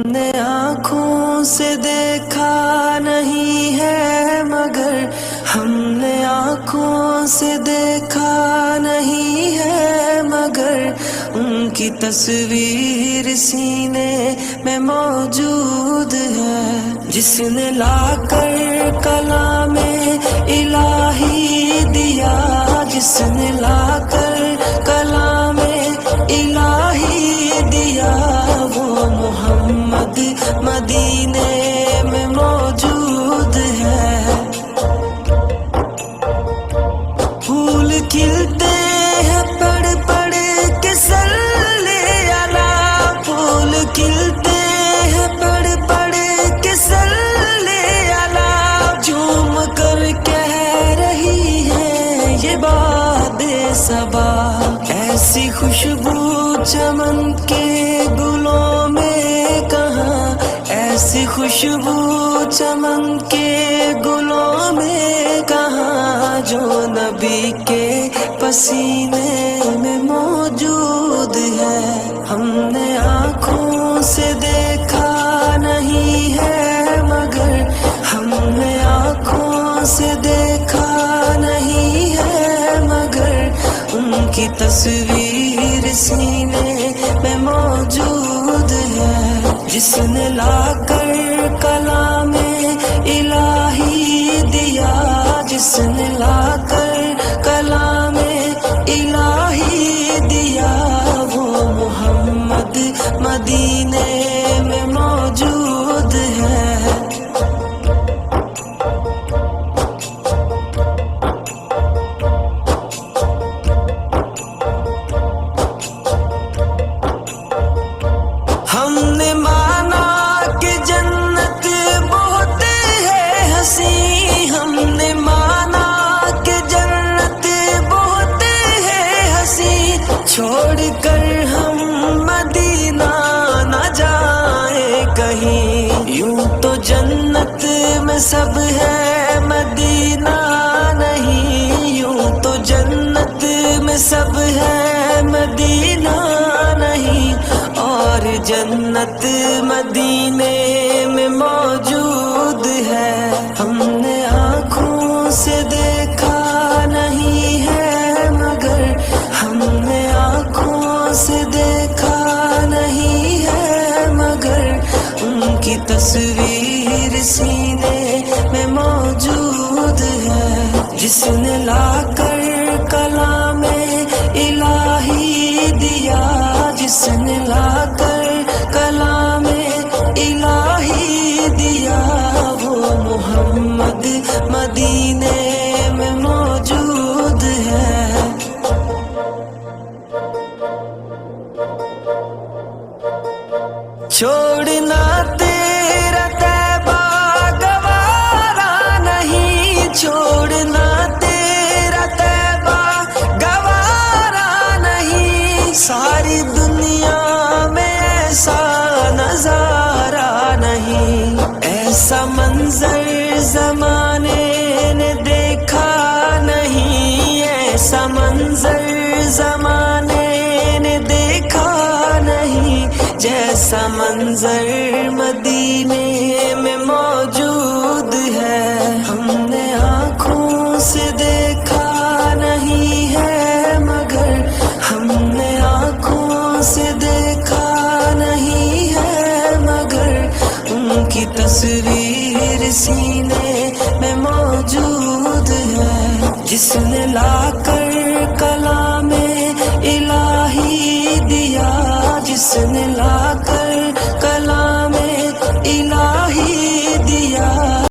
نے آنکھوں سے دیکھا نہیں ہے مگر ہم نے آنکھوں سے دیکھا نہیں ہے مگر ان کی تصویر سینے میں موجود ہے، جس نے لا کر کلام الہی دیا، جس نے لا کر کلام الہی دیا، وہ محمد مدینے میں موجود ہے۔ پھول کھلتے ہیں پڑھ پڑھ کے صلی علی، پھول کھلتے ہیں پڑھ پڑھ کے صلی علی، جھوم کر کہہ رہی ہے یہ باد صبا، ایسی خوشبو چمن کے گلوں میں کہاں، ایسی خوشبو چمن کے گلوں میں کہاں، جو نبی کے پسینے میں موجود ہے۔ ہم نے آنکھوں سے دیکھا نہیں ہے مگر ہم نے آنکھوں سے دیکھا نہیں ہے مگر ان کی تصویر سینے میں موجود ہے، جس نے لا کر کلام الہی دیا، جس نے لا کر کلام الہی دیا، وہ محمد مدینے میں موجود ہے۔ ہم نے مانا کہ جنت بہت ہے حسین، ہم نے مانا کہ جنت بہت ہے حسین، چھوڑ کر ہم مدینہ نہ جائیں کہیں، یوں تو جنت میں سب ہے مدینہ نہیں، یوں تو جنت میں سب ہے مدینہ نہیں، اور جنت مدینے میں موجود ہے۔ ہم نے آنکھوں سے دیکھا نہیں ہے مگر ہم نے آنکھوں سے دیکھا نہیں ہے مگر ان کی تصویر سینے میں موجود ہے، جس نے لا کر کلام الہی دیا، جس نے لا کر کلام الہی دیا، وہ محمد مدینے میں موجود ہے۔ چھوڑنا تیرا طیبہ گوارا نہیں، چھوڑنا تیرا طیبہ گوارا نہیں، ساری دنیا میں ایسا نظارہ نہیں، ایسا منظر زمانے نے دیکھا نہیں، ایسا منظر زمانے نے دیکھا نہیں، جیسا منظر مدینے میں موجود ہے۔ ہم نے آنکھوں سے دیکھا نہیں ہے مگر ہم نے آنکھوں سے دیکھا نہیں ہے مگر ان کی تصویر سینے میں موجود ہے، جس نے لا کر کلام الہی دیا، جس نے لا کر